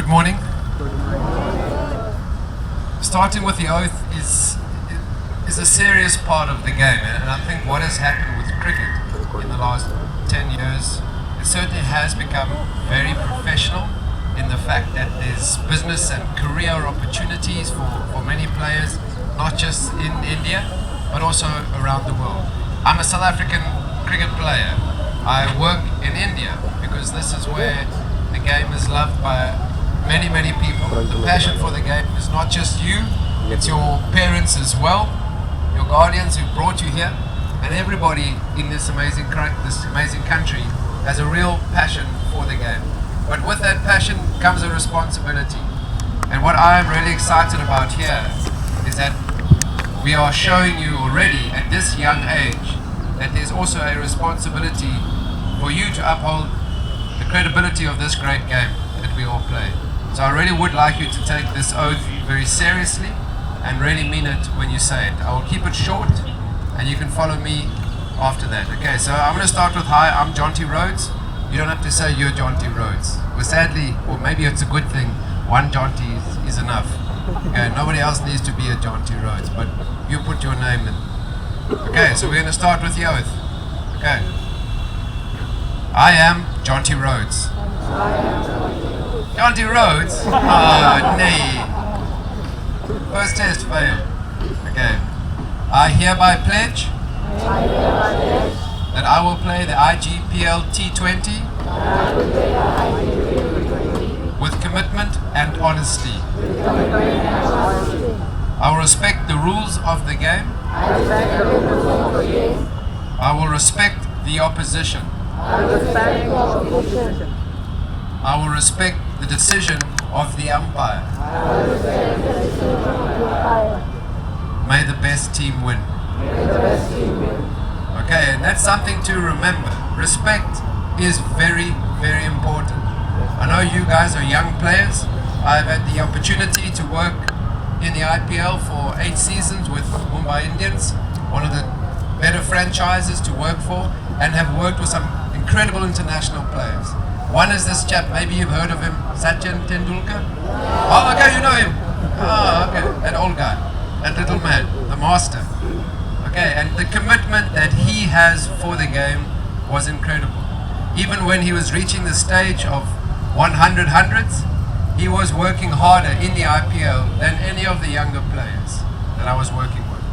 Good morning. Starting with the oath is a serious part of the game, and I think what has happened with cricket in the last 10 years, it certainly has become very professional in the fact that there's business and career opportunities for many players, not just in India, but also around the world. I'm a South African cricket player. I work in India because this is where the game is loved by many people. The passion for the game is not just you, it's your parents as well, your guardians who brought you here, and everybody in this amazing country has a real passion for the game. But with that passion comes a responsibility. And what I'm really excited about here is that we are showing you already at this young age that there's also a responsibility for you to uphold the credibility of this great game that we all play. So I really would like you to take this oath very seriously and really mean it when you say it. I will keep it short and you can follow me after that. Okay, so I'm going to start with hi, I'm Jonty Rhodes. You don't have to say you're Jonty Rhodes. Well, sadly, or maybe it's a good thing, one Jonty is enough. Okay, nobody else needs to be a Jonty Rhodes, but you put your name in. Okay, so we're going to start with the oath. Okay. I am Jonty Rhodes. Jonty Rhodes? Oh, nay. First test failed. Okay. I hereby pledge that I will play the IGPL T20 with commitment and honesty. I will respect the rules of the game. I will respect the opposition. I will respect the decision of the umpire. May the best team win. Okay, and that's something to remember. Respect is very important. I know you guys are young players. I've had the opportunity to work in the IPL for 8 seasons with Mumbai Indians, one of the better franchises to work for, and have worked with some incredible international players. One is this chap, maybe you've heard of him, Sachin Tendulkar. Oh, okay, you know him. Oh, okay, that old guy, that little man, the master. Okay, and the commitment that he has for the game was incredible. Even when he was reaching the stage of 100 hundreds, he was working harder in the IPL than any of the younger players that I was working with.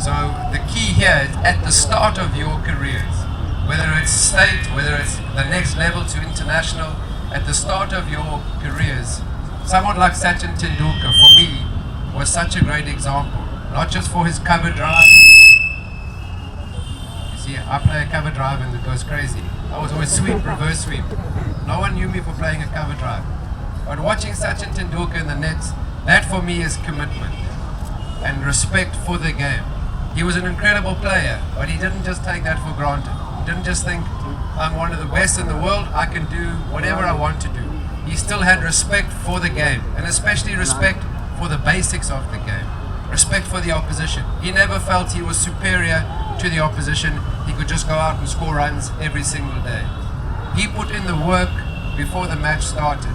So the key here is at the start of your careers, whether it's state, whether it's the next level to international, at the start of your careers, someone like Sachin Tendulkar, for me, was such a great example. Not just for his cover drive. You see, I play a cover drive and it goes crazy. I was always sweep, reverse sweep. No one knew me for playing a cover drive. But watching Sachin Tendulkar in the nets, that for me is commitment and respect for the game. He was an incredible player, but he didn't just take that for granted. He didn't just think, I'm one of the best in the world, I can do whatever I want to do. He still had respect for the game, and especially respect for the basics of the game. Respect for the opposition. He never felt he was superior to the opposition. He could just go out and score runs every single day. He put in the work before the match started,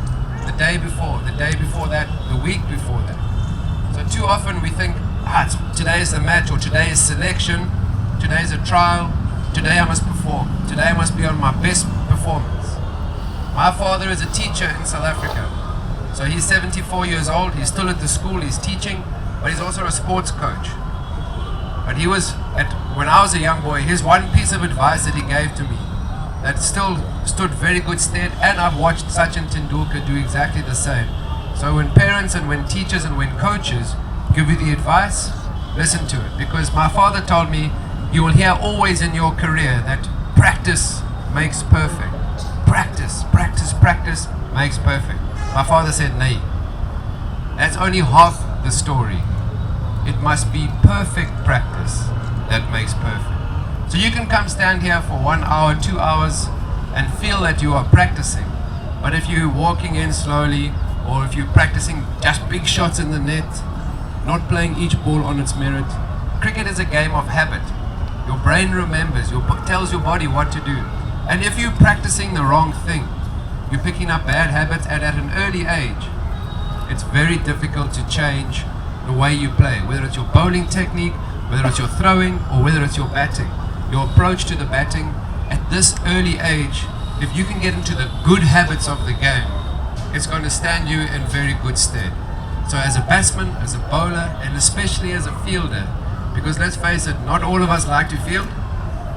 the day before that, the week before that. So too often we think, today is the match, or today is selection, today is a trial, today I must perform, today I must be on my best performance. My father is a teacher in South Africa. So he's 74 years old, he's still at the school, he's teaching, but he's also a sports coach. But when I was a young boy, his one piece of advice that he gave to me that still stood very good stead, and I've watched Sachin Tendulkar do exactly the same. So when parents and when teachers and when coaches give you the advice, listen to it. Because my father told me, you will hear always in your career that practice makes perfect. Practice makes perfect. My father said, nay, that's only half the story. It must be perfect practice that makes perfect. So you can come stand here for 1 hour, 2 hours and feel that you are practicing. But if you're walking in slowly, or if you're practicing just big shots in the net, not playing each ball on its merit, cricket is a game of habit. Your brain remembers, tells your body what to do. And if you're practicing the wrong thing, you're picking up bad habits, and at an early age, it's very difficult to change the way you play, whether it's your bowling technique, whether it's your throwing, or whether it's your batting. Your approach to the batting at this early age, if you can get into the good habits of the game, it's going to stand you in very good stead. So as a batsman, as a bowler, and especially as a fielder, because let's face it, not all of us like to field.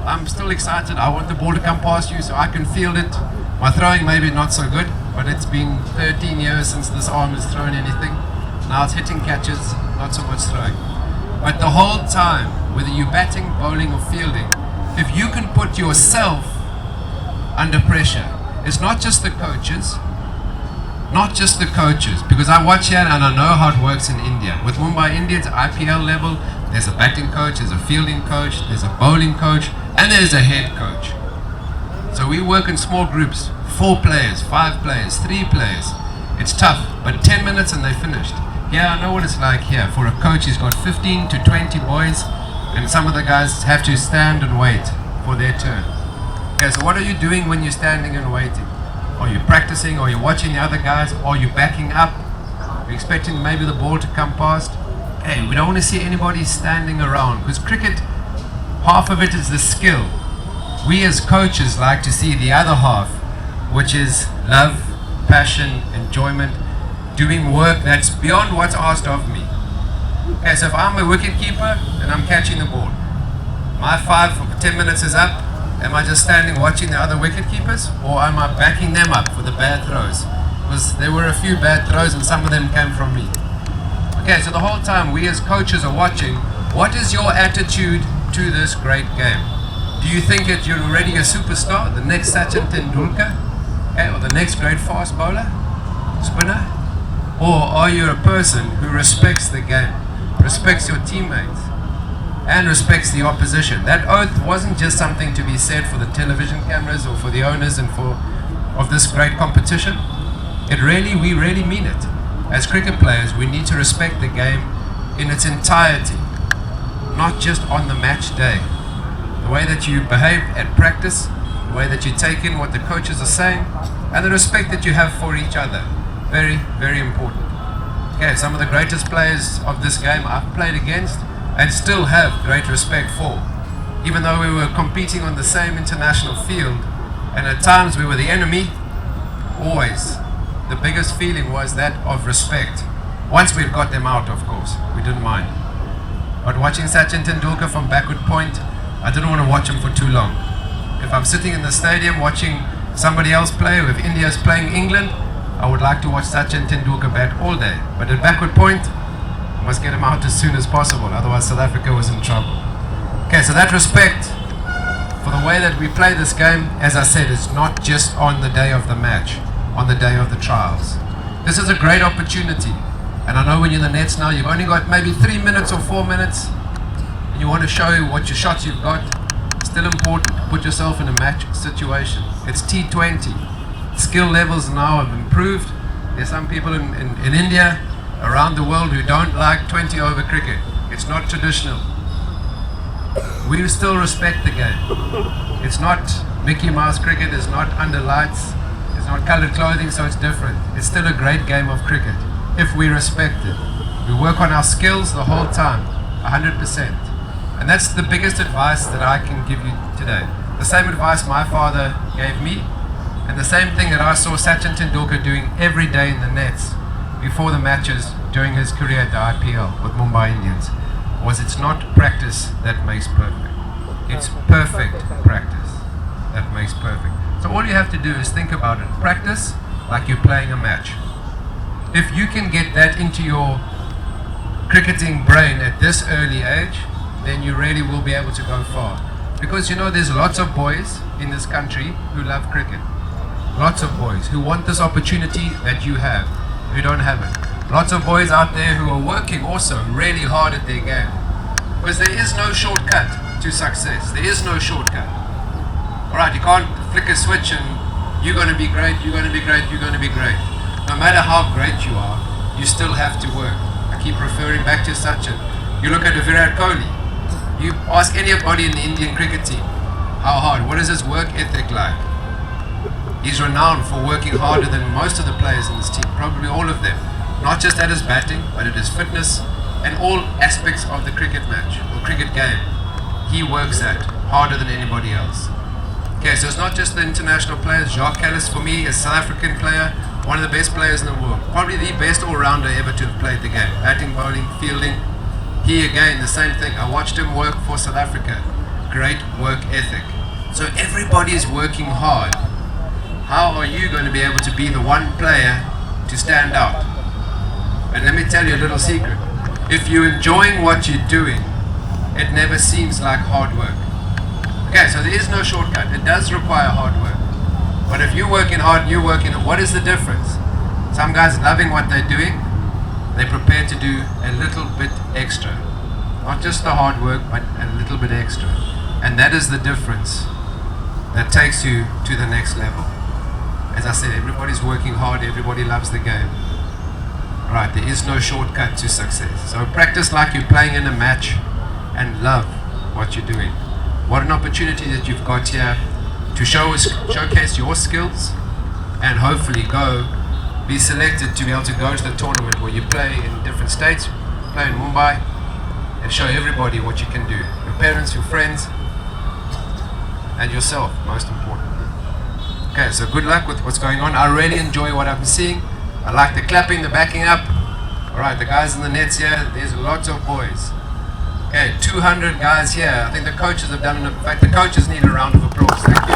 I'm still excited. I want the ball to come past you so I can field it. My throwing maybe not so good, but it's been 13 years since this arm has thrown anything. Now it's hitting catches, not so much throwing. But the whole time, whether you're batting, bowling, or fielding, if you can put yourself under pressure, it's not just the coaches, because I watch here and I know how it works in India. With Mumbai Indians, IPL level, there's a batting coach, there's a fielding coach, there's a bowling coach, and there's a head coach. So we work in small groups, 4 players, 5 players, 3 players. It's tough, but 10 minutes and they're finished. Yeah, I know what it's like here. For a coach, he's got 15 to 20 boys, and some of the guys have to stand and wait for their turn. Okay, so what are you doing when you're standing and waiting? Are you practicing? Are you watching the other guys? Are you backing up? Are you expecting maybe the ball to come past? Hey, we don't want to see anybody standing around, because cricket, half of it is the skill. We as coaches like to see the other half, which is love, passion, enjoyment, doing work that's beyond what's asked of me. Okay, so if I'm a wicket keeper and I'm catching the ball, my 5 or 10 minutes is up. Am I just standing watching the other wicket keepers, or am I backing them up for the bad throws? Because there were a few bad throws and some of them came from me. Okay, so the whole time we as coaches are watching, what is your attitude to this great game? Do you think that you're already a superstar, the next Sachin Tendulkar, okay, or the next great fast bowler, spinner? Or are you a person who respects the game, respects your teammates, and respects the opposition? That oath wasn't just something to be said for the television cameras or for the owners and of this great competition. We really mean it. As cricket players, we need to respect the game in its entirety, not just on the match day. The way that you behave at practice, the way that you take in what the coaches are saying, and the respect that you have for each other. Very, very important. Okay, some of the greatest players of this game I've played against and still have great respect for. Even though we were competing on the same international field, and at times we were the enemy, always the biggest feeling was that of respect. Once we'd got them out, of course, we didn't mind. But watching Sachin Tendulkar from backward point, I didn't want to watch him for too long. If I'm sitting in the stadium watching somebody else play, or if India's playing England, I would like to watch Sachin Tendulkar bat all day. But at backward point, I must get him out as soon as possible, otherwise South Africa was in trouble. Okay, so that respect for the way that we play this game, as I said, is not just on the day of the match, on the day of the trials. This is a great opportunity. And I know when you're in the nets now, you've only got maybe 3 minutes or 4 minutes, and you want to show what your shots you've got. It's still important to put yourself in a match situation. It's T20. Skill levels now have improved. There's some people in India, around the world, who don't like 20 over cricket. It's not traditional. We still respect the game. It's not Mickey Mouse cricket, it's not under lights, it's not colored clothing, so it's different. It's still a great game of cricket, if we respect it. We work on our skills the whole time, 100%. And that's the biggest advice that I can give you today. The same advice my father gave me, and the same thing that I saw Sachin Tendulkar doing every day in the nets before the matches during his career at the IPL with Mumbai Indians, was it's not practice that makes perfect. It's perfect practice that makes perfect. So all you have to do is think about it. Practice like you're playing a match. If you can get that into your cricketing brain at this early age, then you really will be able to go far. Because you know, there's lots of boys in this country who love cricket. Lots of boys who want this opportunity that you have, who don't have it. Lots of boys out there who are working also really hard at their game. Because there is no shortcut to success. There is no shortcut. Alright, you can't flick a switch and you're going to be great, you're going to be great, you're going to be great. No matter how great you are, you still have to work. I keep referring back to Sachin. You look at Virat Kohli. You ask anybody in the Indian cricket team, how hard, what is his work ethic like? He's renowned for working harder than most of the players in this team, probably all of them. not just at his batting, but at his fitness and all aspects of the cricket match or cricket game. He works at harder than anybody else. Okay, so it's not just the international players. Jacques Kallis, for me, is a South African player, one of the best players in the world. Probably the best all-rounder ever to have played the game. Batting, bowling, fielding. He, again, the same thing. I watched him work for South Africa. Great work ethic. So everybody is working hard. How are you going to be able to be the one player to stand out? And let me tell you a little secret. If you're enjoying what you're doing, it never seems like hard work. Okay, so there is no shortcut. It does require hard work. But if you're working hard and you're working, what is the difference? Some guys loving what they're doing, they're prepared to do a little bit extra. Not just the hard work, but a little bit extra. And that is the difference that takes you to the next level. As I said, everybody's working hard, everybody loves the game. Right, there is no shortcut to success. So practice like you're playing in a match and love what you're doing. What an opportunity that you've got here to showcase your skills and hopefully be selected to be able to go to the tournament where you play in different states, play in Mumbai, and show everybody what you can do. Your parents, your friends, and yourself, most importantly. Okay, so good luck with what's going on. I really enjoy what I'm seeing. I like the clapping, the backing up. Alright, the guys in the nets here, there's lots of boys. Okay, 200 guys here. I think the coaches have done enough. In fact, the coaches need a round of applause. Thank you.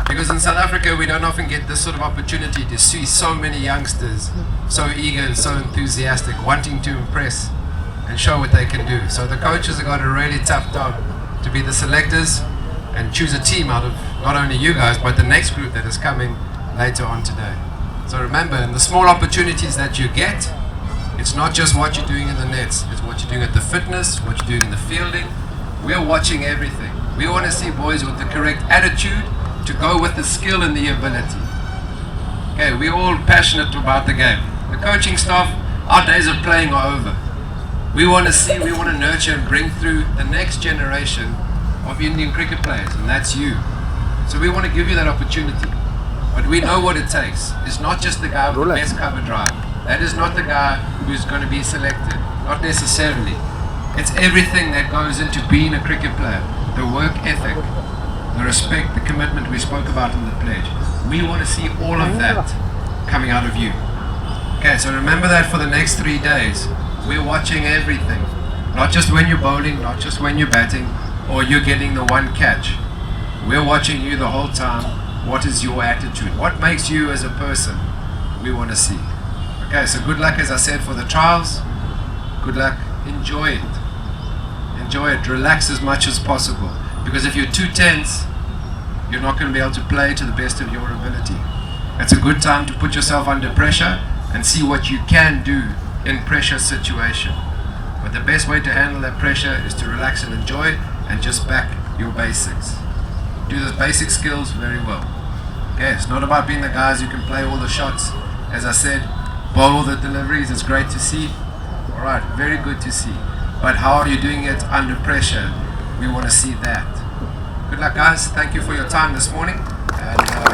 Because in South Africa, we don't often get this sort of opportunity to see so many youngsters so eager and so enthusiastic, wanting to impress and show what they can do. So the coaches have got a really tough job to be the selectors and choose a team out of not only you guys, but the next group that is coming later on today. So remember, in the small opportunities that you get, it's not just what you're doing in the nets, it's what you're doing at the fitness, what you're doing in the fielding. We're watching everything. We want to see boys with the correct attitude to go with the skill and the ability. Okay, we're all passionate about the game. The coaching staff, our days of playing are over. We want to nurture and bring through the next generation of Indian cricket players, and that's you. So we want to give you that opportunity. But we know what it takes. It's not just the guy with the best cover drive. That is not the guy who's going to be selected. Not necessarily. It's everything that goes into being a cricket player. The work ethic, the respect, the commitment we spoke about in the pledge. We want to see all of that coming out of you. Okay, so remember that for the next 3 days. We're watching everything. Not just when you're bowling, not just when you're batting, or you're getting the one catch. We're watching you the whole time. What is your attitude? What makes you as a person? We want to see. Okay, so good luck, as I said, for the trials. Good luck. Enjoy it. Enjoy it. Relax as much as possible. Because if you're too tense, you're not going to be able to play to the best of your ability. It's a good time to put yourself under pressure and see what you can do in pressure situation. But the best way to handle that pressure is to relax and enjoy and just back your basics. Do those basic skills very well. Okay, it's not about being the guys who can play all the shots. As I said, bowl all the deliveries, it's great to see. Alright, very good to see. But how are you doing it under pressure? We want to see that. Good luck, guys. Thank you for your time this morning. And